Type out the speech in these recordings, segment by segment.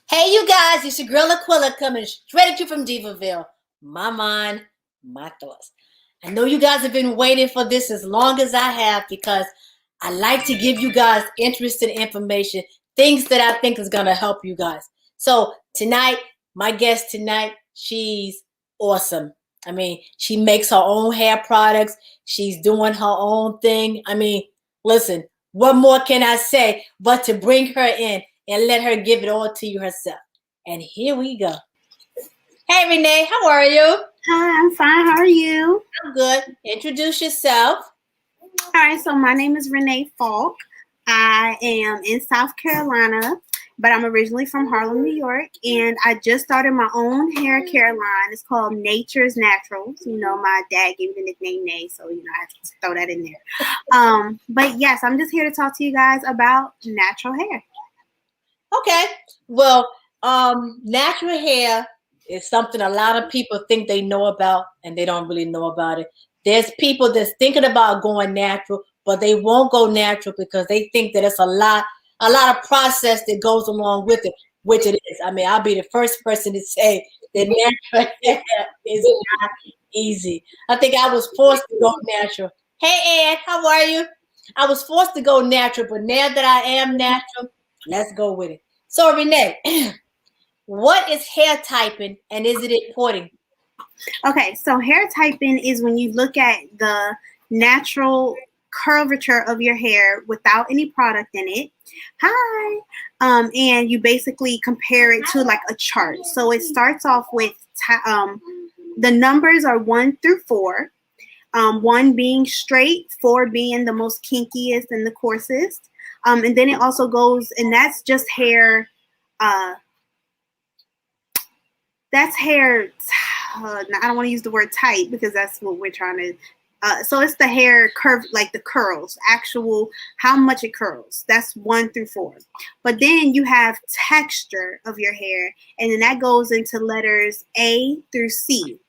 Hey, you guys, it's your girl Aquila coming straight at you from Diva-Villege. My mind, my thoughts. I know you guys have been waiting for this as long as I have because I like to give you guys interesting information, things that I think is going to help you guys. So tonight, my guest tonight, she's awesome. I mean, she makes her own hair products. She's doing her own thing. I mean, listen, what more can I say but to bring her in and let her give it all to you herself. And here we go. Hey, Renee, how are you? Hi, I'm fine. How are you? I'm good. Introduce yourself. All right, so my name is Renee Falk. I am in South Carolina, but I'm originally from Harlem, New York, and I just started my own hair care line. It's called Nature's Naturals. You know, my dad gave me the nickname Nay, so I have to throw that in there. But yes, I'm just here to talk to you guys about natural hair. Okay. Well, natural hair is something a lot of people think they know about and they don't really know about it. There's people that's thinking about going natural, but they won't go natural because they think that it's a lot of process that goes along with it, which it is. I mean, I'll be the first person to say that natural hair is not easy. I think I was forced to go natural. Hey, Ed, how are you? I was forced to go natural, but now that I am natural, let's go with it. So, Renee, what is hair typing and is it important? Okay, so hair typing is when you look at the natural curvature of your hair without any product in it. Hi. And you basically compare it to like a chart. So it starts off with the numbers are 1 through 4. 1 being straight, 4 being the most kinkiest and the coarsest. And then it also goes, and that's just hair. That's hair. I don't want to use the word tight because that's what we're trying to. So it's the hair curve, like the curls, actual how much it curls. That's 1 through 4. But then you have texture of your hair, and then that goes into letters A through C.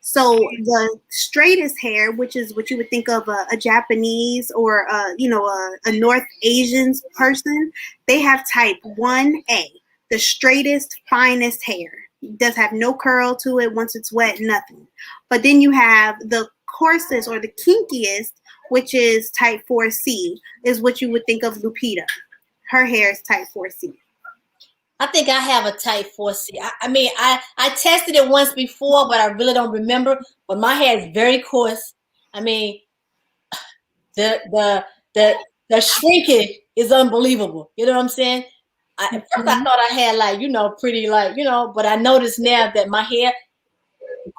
So the straightest hair, which is what you would think of a Japanese or a North Asian person, they have type 1A, the straightest, finest hair. It does have no curl to it. Once it's wet, nothing. But then you have the coarsest or the kinkiest, which is type 4C, is what you would think of Lupita. Her hair is type 4C. I think I have a type 4C. I mean, I tested it once before, but I really don't remember. But my hair is very coarse. I mean, the shrinkage is unbelievable. You know what I'm saying? At first I thought I had pretty but I noticed now that my hair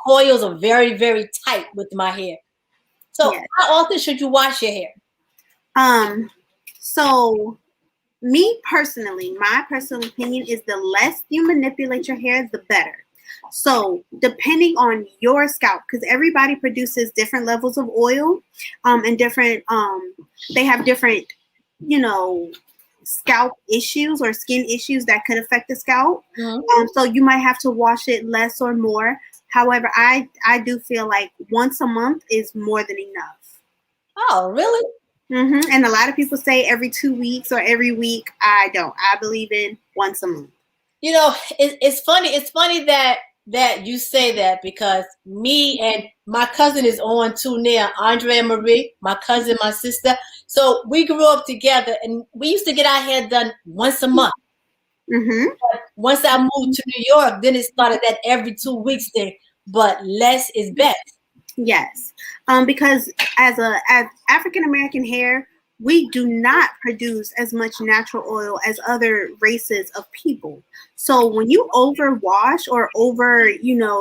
coils are very, very tight with my hair. So how often should you wash your hair? So me personally, my personal opinion is the less you manipulate your hair, the better. So depending on your scalp, because everybody produces different levels of oil, and different, they have different, scalp issues or skin issues that could affect the scalp. So you might have to wash it less or more. However, I do feel like once a month is more than enough. Oh, really? And a lot of people say every 2 weeks or every week. I don't. I believe in once a month. You know, it's funny. It's funny that you say that because me and my cousin is on too now. Andre and Marie, my cousin, my sister. So we grew up together, and we used to get our hair done once a month. But once I moved to New York, then it started that every 2 weeks thing. But less is best. Yes, because as African American hair, we do not produce as much natural oil as other races of people. So when you overwash or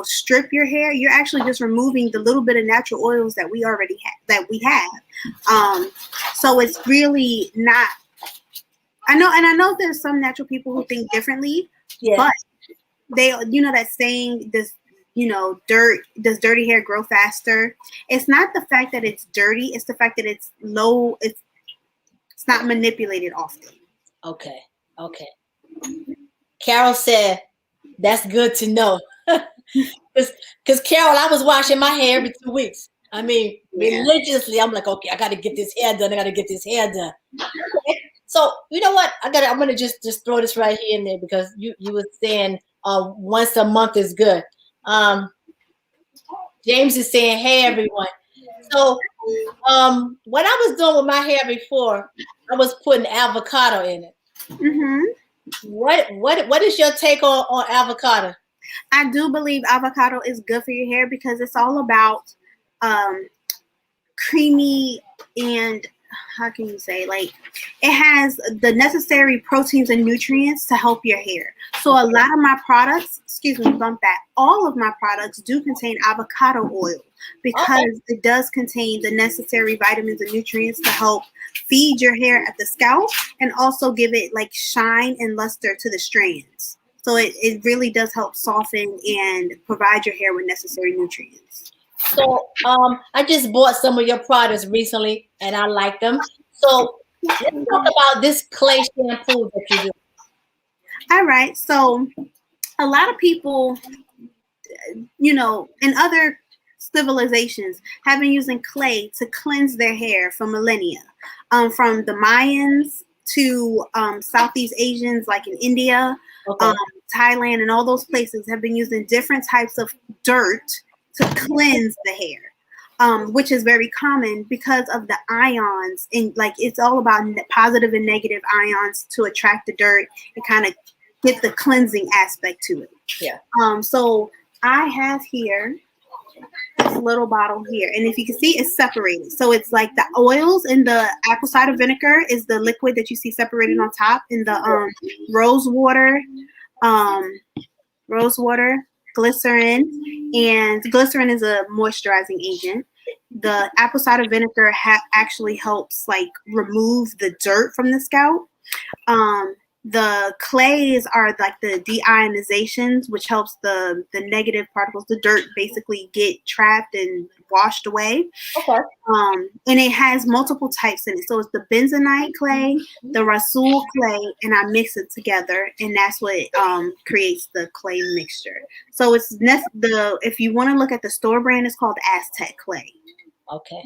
strip your hair, you're actually just removing the little bit of natural oils that we already have. So it's really not. I know there's some natural people who think differently, but they, that saying, this. Does dirty hair grow faster? It's not the fact that it's dirty. It's the fact that it's low. It's not manipulated often. Okay. Carol said, that's good to know. Because Carol, I was washing my hair every 2 weeks. I mean, religiously, I'm like, okay, I got to get this hair done. Okay. So you know what? I'm gonna just throw this right here in there because you were saying once a month is good. Um, James is saying, hey everyone. So what I was doing with my hair before, I was putting avocado in it. Mm-hmm. What is your take on avocado? I do believe avocado is good for your hair because it's all about um, creamy and how can you say, like, it has the necessary proteins and nutrients to help your hair. So a lot of my products, excuse me, bump that, all of my products do contain avocado oil because it does contain the necessary vitamins and nutrients to help feed your hair at the scalp and also give it like shine and luster to the strands. So it really does help soften and provide your hair with necessary nutrients. So I just bought some of your products recently and I like them. So let's talk about this clay shampoo that you do. All right. So a lot of people, in other civilizations have been using clay to cleanse their hair for millennia. From the Mayans to Southeast Asians like in India, Okay. Thailand, and all those places have been using different types of dirt to cleanse the hair, which is very common because of the ions. And like it's all about positive and negative ions to attract the dirt and kind of get the cleansing aspect to it. Yeah. So I have here this little bottle here, and if you can see, it's separated. So it's like the oils and the apple cider vinegar is the liquid that you see separated on top, and the rose water, glycerin, and glycerin is a moisturizing agent. The apple cider vinegar actually helps like remove the dirt from the scalp. The clays are like the deionizations, which helps the negative particles, the dirt, basically get trapped and washed away. Okay. And it has multiple types in it. So it's the bentonite clay, the rasul clay, and I mix it together, and that's what creates the clay mixture. So it's if you want to look at the store brand, it's called Aztec clay. Okay.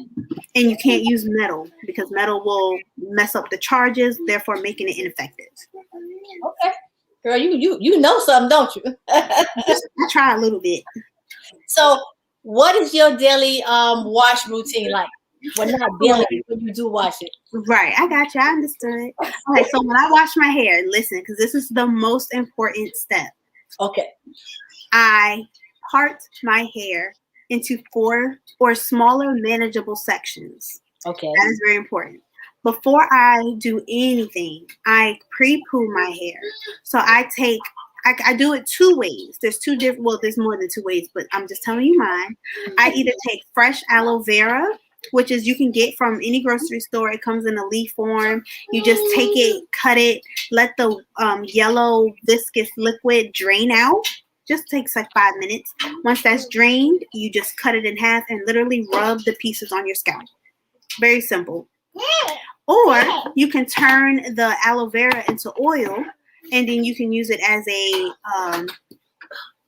And you can't use metal because metal will mess up the charges, therefore making it ineffective. Okay. Girl, you know something, don't you? I try a little bit. So what is your daily wash routine like? Well, not daily, when you do wash it. Right. I got you. I understood. Okay, so when I wash my hair, listen, because this is the most important step. Okay. I part my hair into 4 or smaller manageable sections. Okay. That is very important. Before I do anything, I pre-poo my hair. So I do it 2 ways. There's there's more than 2 ways, but I'm just telling you mine. I either take fresh aloe vera, which is you can get from any grocery store. It comes in a leaf form. You just take it, cut it, let the yellow viscous liquid drain out. Just takes like 5 minutes. Once that's drained, you just cut it in half and literally rub the pieces on your scalp. Very simple. Or you can turn the aloe vera into oil, and then you can use it as a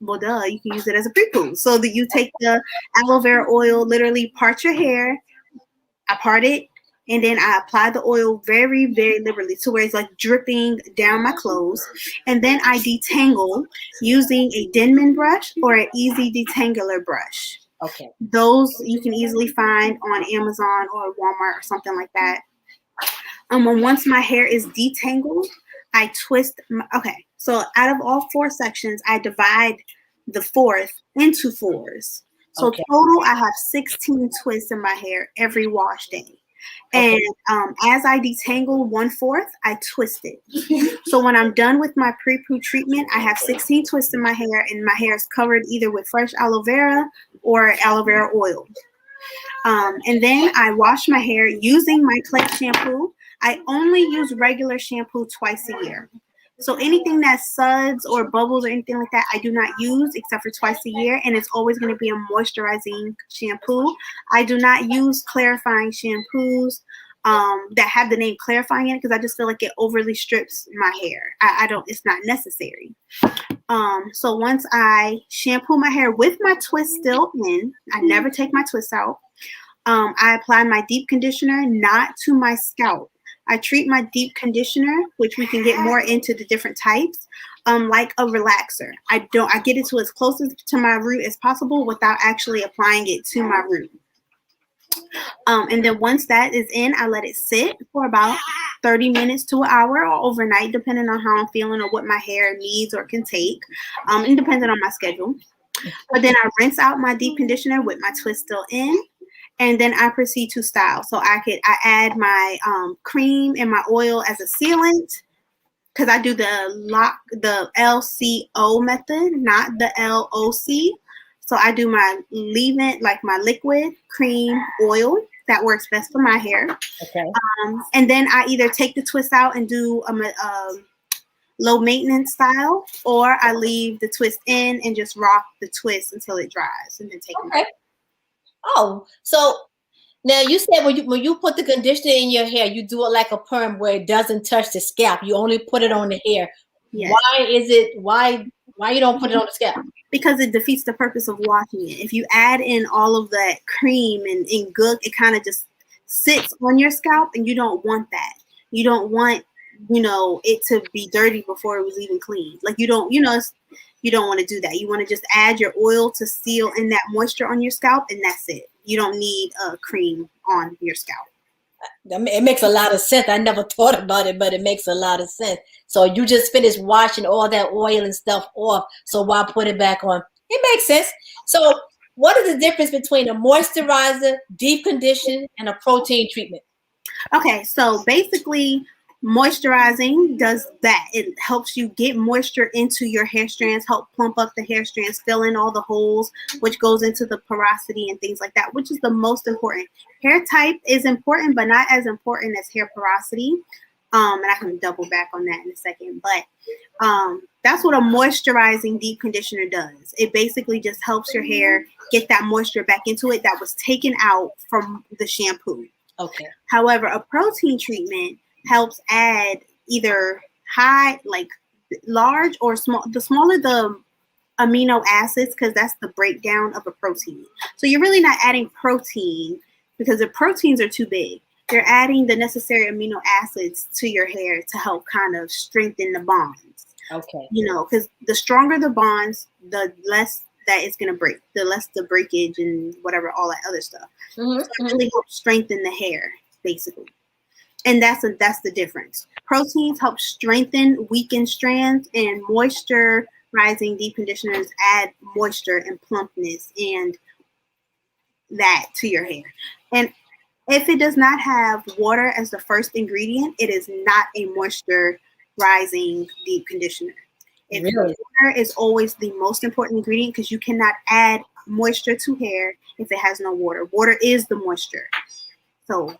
you can use it as a pre-poo. So that you take the aloe vera oil, literally part your hair. I part it, and then I apply the oil very, very liberally to where it's like dripping down my clothes. And then I detangle using a Denman brush or an easy detangler brush. Okay. Those you can easily find on Amazon or Walmart or something like that. Once my hair is detangled, I twist. So out of all 4 sections, I divide the 4th into 4s. So total, I have 16 twists in my hair every wash day. And as I detangle 1/4, I twist it. So when I'm done with my pre-poo treatment, I have 16 twists in my hair, and my hair is covered either with fresh aloe vera or aloe vera oil. And then I wash my hair using my clay shampoo. I only use regular shampoo twice a year. So anything that suds or bubbles or anything like that, I do not use except for twice a year, and it's always going to be a moisturizing shampoo. I do not use clarifying shampoos that have the name clarifying in it because I just feel like it overly strips my hair. It's not necessary. So once I shampoo my hair with my twist still in, I never take my twist out. I apply my deep conditioner, not to my scalp. I treat my deep conditioner, which we can get more into the different types, like a relaxer. I get it to as close to my root as possible without actually applying it to my root. And then once that is in, I let it sit for about 30 minutes to an hour or overnight, depending on how I'm feeling or what my hair needs or can take, and depending on my schedule. But then I rinse out my deep conditioner with my twist still in, and then I proceed to style. So I add my cream and my oil as a sealant, because I do the LCO method, not the LOC. So I do my leave-in, like my liquid, cream, oil. That works best for my hair. Okay. And then I either take the twist out and do a low maintenance style, or I leave the twist in and just rock the twist until it dries, and then take it out. Oh, so now you said when you put the conditioner in your hair, you do it like a perm where it doesn't touch the scalp. You only put it on the hair. Yes. Why you don't put it on the scalp? Because it defeats the purpose of washing it. If you add in all of that cream and gook, it kind of just sits on your scalp, and you don't want that. You don't want, it to be dirty before it was even clean. Like you don't want to do that. You want to just add your oil to seal in that moisture on your scalp, and that's it. You don't need cream on your scalp. It makes a lot of sense. I never thought about it, but it makes a lot of sense. So you just finished washing all that oil and stuff off. So why put it back on? It makes sense. So what is the difference between a moisturizer, deep condition, and a protein treatment? Okay, so basically, moisturizing does that. It helps you get moisture into your hair strands, help plump up the hair strands, fill in all the holes, which goes into the porosity and things like that, which is the most important. Hair type is important, but not as important as hair porosity. And I can double back on that in a second. But that's what a moisturizing deep conditioner does. It basically just helps your hair get that moisture back into it that was taken out from the shampoo. Okay. However, a protein treatment helps add either high, like large or small. The smaller the amino acids, because that's the breakdown of a protein. So you're really not adding protein because the proteins are too big. You're adding the necessary amino acids to your hair to help kind of strengthen the bonds. Okay. Because the stronger the bonds, the less that it's going to break, the less the breakage and whatever, all that other stuff. Mm-hmm. So it really helps strengthen the hair, basically. And that's the difference. Proteins help strengthen weakened strands, and moisturizing deep conditioners add moisture and plumpness and that to your hair. And if it does not have water as the first ingredient, it is not a moisturizing deep conditioner. If really? Water is always the most important ingredient, because you cannot add moisture to hair if it has no water. Water is the moisture. So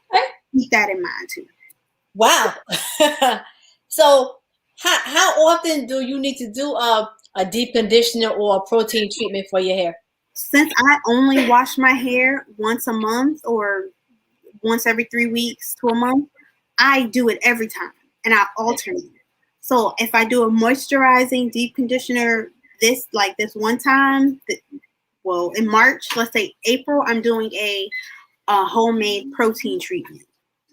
keep that in mind too. Wow. So how often do you need to do a deep conditioner or a protein treatment for your hair? Since I only wash my hair once a month or once every 3 weeks to a month, I do it every time, and I alternate. So if I do a moisturizing deep conditioner this one time, in March, let's say April, I'm doing a homemade protein treatment.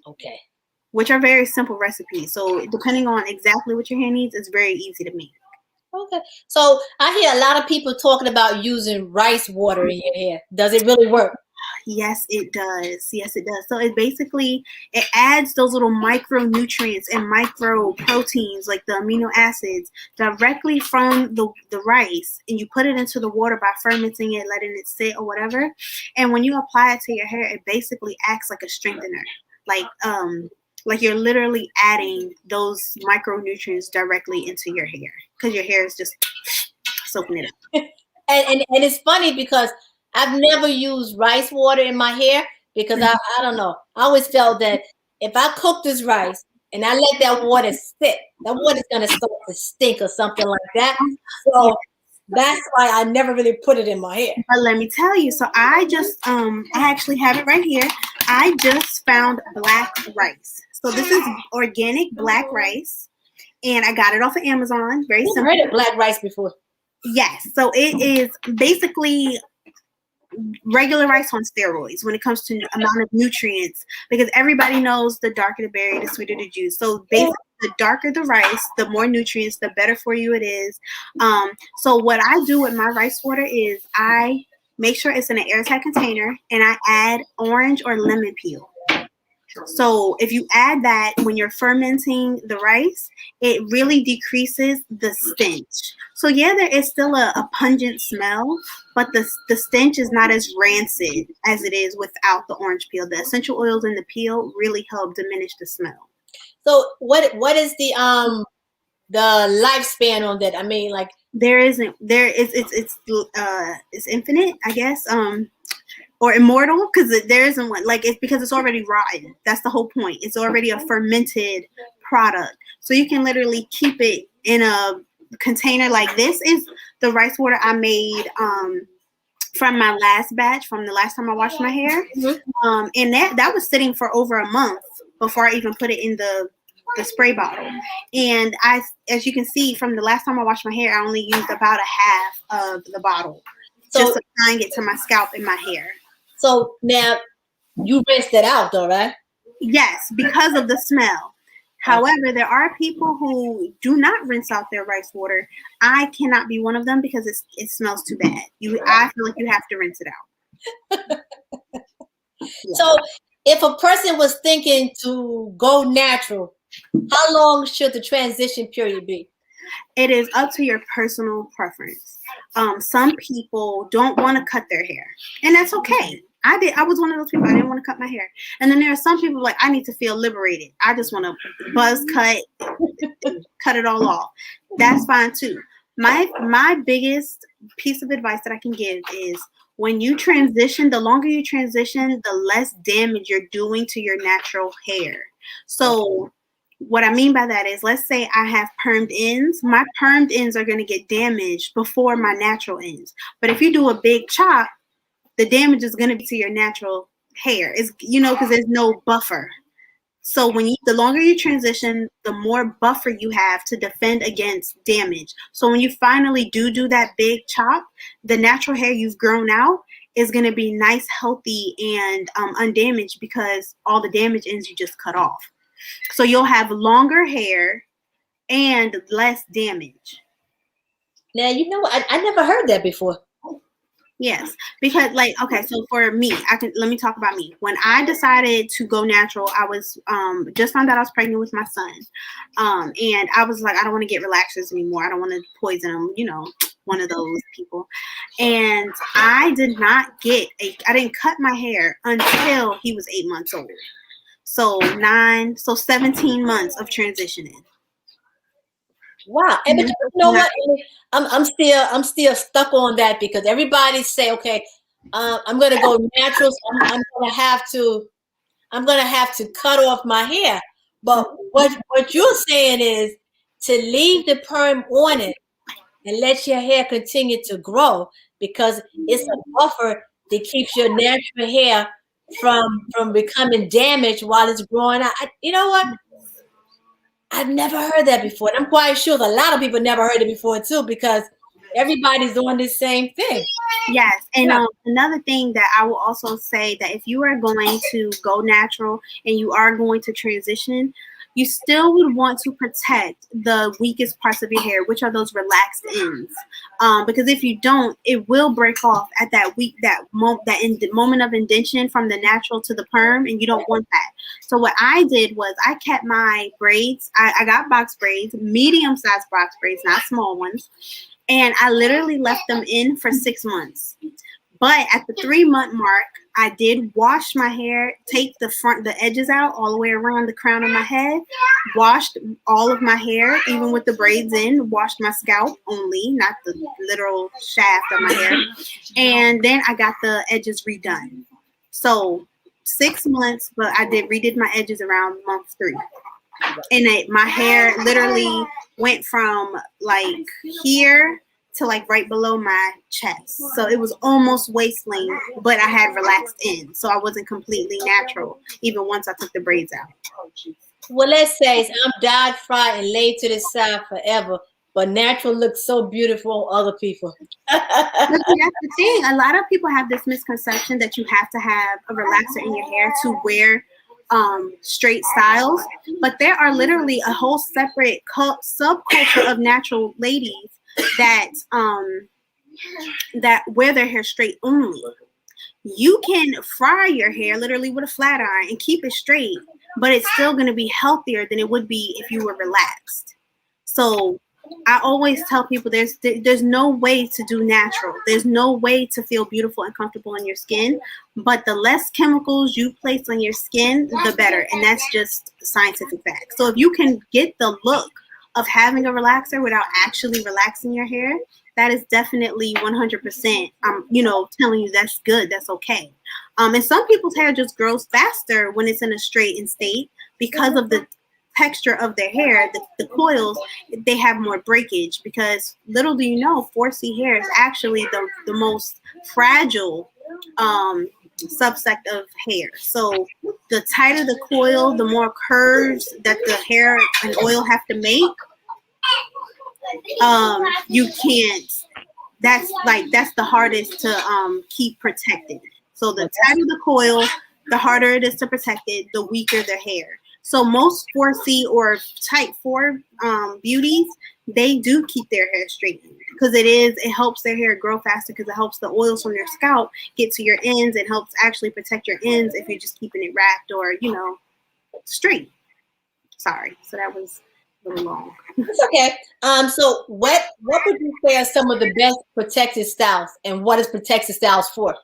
Okay. Which are very simple recipes. So depending on exactly what your hair needs, it's very easy to make. Okay. So I hear a lot of people talking about using rice water in your hair. Does it really work? Yes, it does. Yes, it does. So it adds those little micronutrients and micro proteins, like the amino acids, directly from the rice, and you put it into the water by fermenting it, letting it sit or whatever. And when you apply it to your hair, it basically acts like a strengthener. Like you're literally adding those micronutrients directly into your hair, because your hair is just soaking it up. And it's funny because I've never used rice water in my hair because I don't know. I always felt that if I cook this rice and I let that water sit, that water's going to start to stink or something like that. So that's why I never really put it in my hair. But let me tell you, so I just, I actually have it right here. I just found black rice. So this is organic black rice, and I got it off of Amazon. Very simple. I've heard of black rice before. Yes. So it is basically regular rice on steroids when it comes to amount of nutrients, because everybody knows the darker the berry, the sweeter the juice. So basically, the darker the rice, the more nutrients, the better for you it is. So what I do with my rice water is I make sure it's in an airtight container, and I add orange or lemon peel. So if you add that when you're fermenting the rice, it really decreases the stench. So yeah, there is still a pungent smell, but the stench is not as rancid as it is without the orange peel. The essential oils in the peel really help diminish the smell. So what is the lifespan on that? I mean, like it's infinite, I guess. Or immortal, because there isn't one. Like, it's because it's already rotten. That's the whole point. It's already a fermented product. So you can literally keep it in a container. Like, this is the rice water I made from my last batch, from the last time I washed my hair. And that was sitting for over a month before I even put it in the spray bottle. And as you can see, from the last time I washed my hair, I only used about a half of the bottle, just applying it to my scalp and my hair. So now you rinsed it out though, right? Yes, because of the smell. However, there are people who do not rinse out their rice water. I cannot be one of them because it smells too bad. I feel like you have to rinse it out. So if a person was thinking to go natural, how long should the transition period be? It is up to your personal preference. Some people don't want to cut their hair, and that's okay. I was one of those people. I didn't want to cut my hair. And then there are some people like, I need to feel liberated. I just want to buzz cut it all off. That's fine too. My biggest piece of advice that I can give is, when you transition, the longer you transition, the less damage you're doing to your natural hair. So what I mean by that is, let's say I have permed ends. My permed ends are going to get damaged before my natural ends. But if you do a big chop, the damage is going to be to your natural hair. It's, because there's no buffer. So the longer you transition, the more buffer you have to defend against damage. So when you finally do that big chop, the natural hair you've grown out is going to be nice, healthy, and undamaged, because all the damage ends you just cut off. So you'll have longer hair and less damage. Now, I never heard that before. Yes, because so for me, let me talk about me. When I decided to go natural, I was just found out I was pregnant with my son. And I was like, I don't want to get relaxers anymore. I don't want to poison him, one of those people. And I didn't cut my hair until he was 8 months old. So 17 months of transitioning. Wow. But you know what? I'm still stuck on that, because everybody say, okay, I'm gonna go natural. So I'm gonna have to cut off my hair. But what you're saying is to leave the perm on it and let your hair continue to grow, because it's a buffer that keeps your natural hair from becoming damaged while it's growing out. You know what? I've never heard that before. And I'm quite sure that a lot of people never heard it before too, because everybody's doing the same thing. Yes. And another thing that I will also say, that if you are going to go natural and you are going to transition, you still would want to protect the weakest parts of your hair, which are those relaxed ends. Because if you don't, it will break off at that moment of indentation from the natural to the perm, and you don't want that. So what I did was I kept my braids. I got box braids, medium-sized box braids, not small ones. And I literally left them in for 6 months. But at the 3-month mark, I did wash my hair, take the edges out all the way around the crown of my head, washed all of my hair, even with the braids in, washed my scalp only, not the literal shaft of my hair. And then I got the edges redone. So 6 months, but I redid my edges around month 3. And my hair literally went from like here to like right below my chest. So it was almost waist length, but I had relaxed ends. So I wasn't completely natural, even once I took the braids out. Well, let's say I'm dyed, fried, and laid to the side forever, but natural looks so beautiful on other people. But see, that's the thing. A lot of people have this misconception that you have to have a relaxer in your hair to wear straight styles, but there are literally a whole separate subculture of natural ladies that that wear their hair straight only. You can fry your hair literally with a flat iron and keep it straight, but it's still going to be healthier than it would be if you were relaxed. So I always tell people there's no way to do natural. There's no way to feel beautiful and comfortable in your skin, but the less chemicals you place on your skin, the better. And that's just scientific fact. So if you can get the look of having a relaxer without actually relaxing your hair, that is definitely 100%, telling you that's good, that's okay. And some people's hair just grows faster when it's in a straightened state because of the texture of their hair. The coils, they have more breakage, because little do you know, 4C hair is actually the most fragile subsect of hair. So the tighter the coil, the more curves that the hair and oil have to make. You can't. That's the hardest to keep protected. So the tighter the coil, the harder it is to protect it, the weaker the hair. So most 4C or type 4 beauties, they do keep their hair straightened because it helps their hair grow faster, because it helps the oils from their scalp get to your ends. It helps actually protect your ends if you're just keeping it wrapped or straight. Sorry, so that was a little long. It's okay. So what would you say are some of the best protective styles, and what is protective styles for?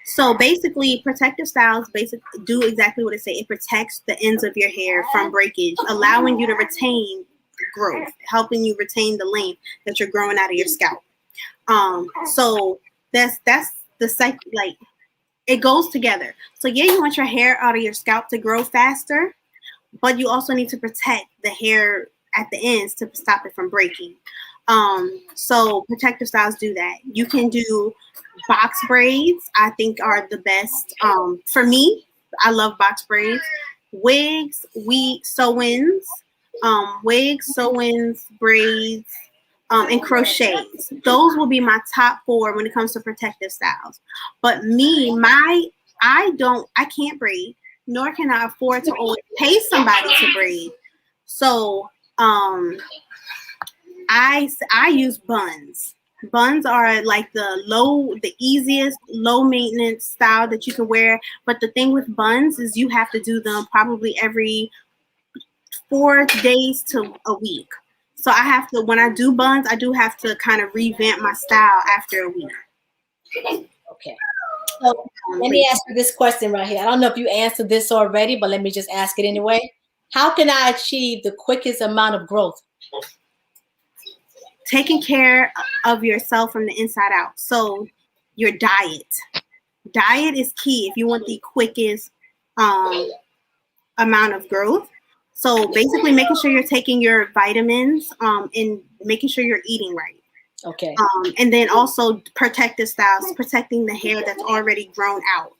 So basically, protective styles do exactly what it says. It protects the ends of your hair from breakage, allowing you to retain growth, helping you retain the length that you're growing out of your scalp. So that's the cycle. Like, it goes together. So yeah, you want your hair out of your scalp to grow faster, but you also need to protect the hair at the ends to stop it from breaking. So protective styles do that. You can do box braids, I think, are the best. For me, I love box braids. Wigs, sew-ins, braids, and crochets. Those will be my top 4 when it comes to protective styles. But me, I can't braid, nor can I afford to always pay somebody to braid. So I use buns. Buns are like the easiest low maintenance style that you can wear. But the thing with buns is you have to do them probably every 4 days to a week. So when I do buns, I do have to kind of revamp my style after a week. Okay. So let me ask you this question right here. I don't know if you answered this already, but let me just ask it anyway. How can I achieve the quickest amount of growth? Taking care of yourself from the inside out. So your diet is key if you want the quickest amount of growth. So basically making sure you're taking your vitamins and making sure you're eating right. Okay. And then also protective styles, protecting the hair that's already grown out.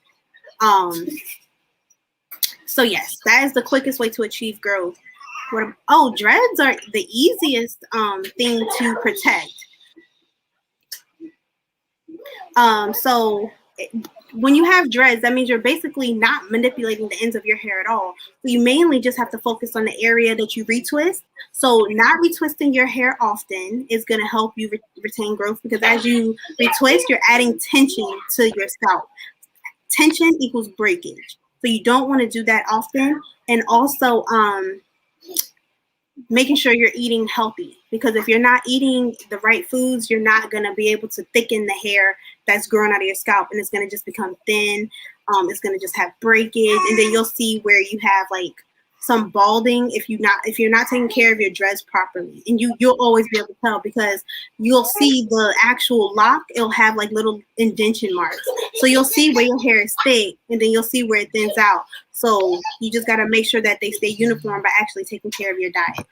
So yes, that is the quickest way to achieve growth. Dreads are the easiest thing to protect. So when you have dreads, that means you're basically not manipulating the ends of your hair at all. So you mainly just have to focus on the area that you retwist. So not retwisting your hair often is going to help you retain growth, because as you retwist, you're adding tension to your scalp. Tension equals breakage. So you don't want to do that often. And also making sure you're eating healthy, because if you're not eating the right foods, you're not going to be able to thicken the hair that's growing out of your scalp, and it's going to just become thin. It's going to just have breakage, and then you'll see where you have like some balding if you're not taking care of your dreads properly. And you'll always be able to tell, because you'll see the actual lock, it'll have like little indentation marks. So you'll see where your hair is thick, and then you'll see where it thins out. So you just got to make sure that they stay uniform by actually taking care of your diet.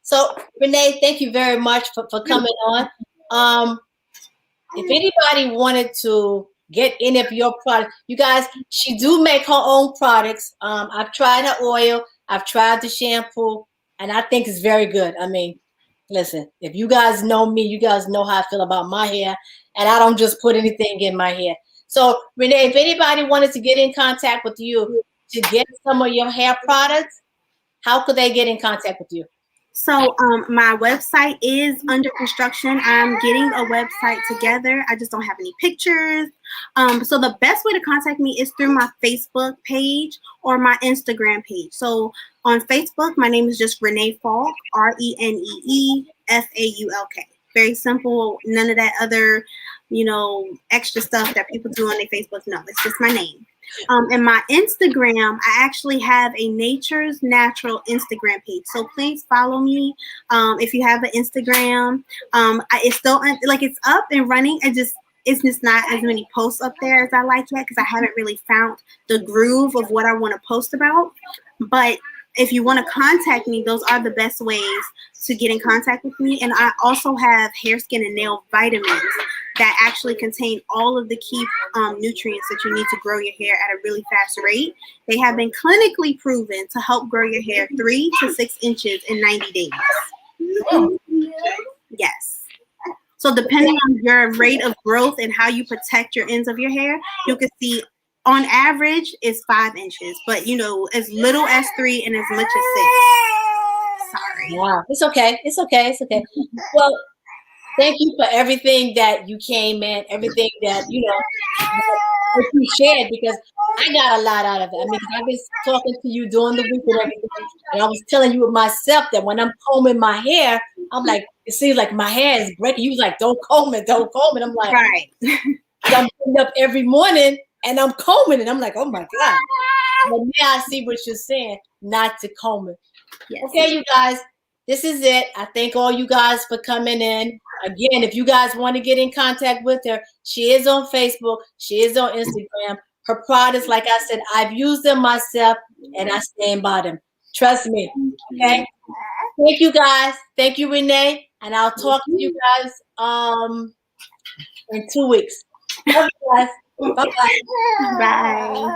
So Renee, thank you very much for coming on. If anybody wanted to get any of your products, you guys, she do make her own products. I've tried her oil, I've tried the shampoo, and I think it's very good. I mean, Listen, if you guys know me, you guys know how I feel about my hair, and I don't just put anything in my hair. So, Renee, if anybody wanted to get in contact with you to get some of your hair products, how could they get in contact with you? So my website is under construction. I'm getting a website together. I just don't have any pictures. So the best way to contact me is through my Facebook page or my Instagram page. So on Facebook, my name is just Renee Falk, ReneeFaulk. Very simple. None of that other, extra stuff that people do on their Facebook. No, it's just my name. And my Instagram, I actually have a Nature's Natural Instagram page. So please follow me if you have an Instagram. It's still it's up and running. It's just not as many posts up there as I like yet because I haven't really found the groove of what I want to post about. But if you want to contact me, those are the best ways to get in contact with me. And I also have hair, skin, and nail vitamins that actually contain all of the key nutrients that you need to grow your hair at a really fast rate. They have been clinically proven to help grow your hair 3 to 6 inches in 90 days. Yes. So depending on your rate of growth and how you protect your ends of your hair, you can see on average is 5 inches, but as little as 3 and as much as 6. Sorry. Wow, it's okay. It's okay. It's okay. Well, thank you for everything that you came in, everything that that you shared, because I got a lot out of it. I mean, I've been talking to you during the week and everything, and I was telling you myself that when I'm combing my hair, I'm like, it seems like my hair is breaking. You was like, don't comb it, don't comb it. I'm like, right. I'm getting up every morning and I'm combing it. I'm like, oh my God. But now I see what you're saying, not to comb it. Yes. Okay, you guys, this is it. I thank all you guys for coming in. Again, if you guys want to get in contact with her, she is on Facebook. She is on Instagram. Her products, like I said, I've used them myself and I stand by them. Trust me. Okay. Thank you guys. Thank you, Renee. And I'll talk to you guys in 2 weeks. Love you guys. Bye-bye. Bye.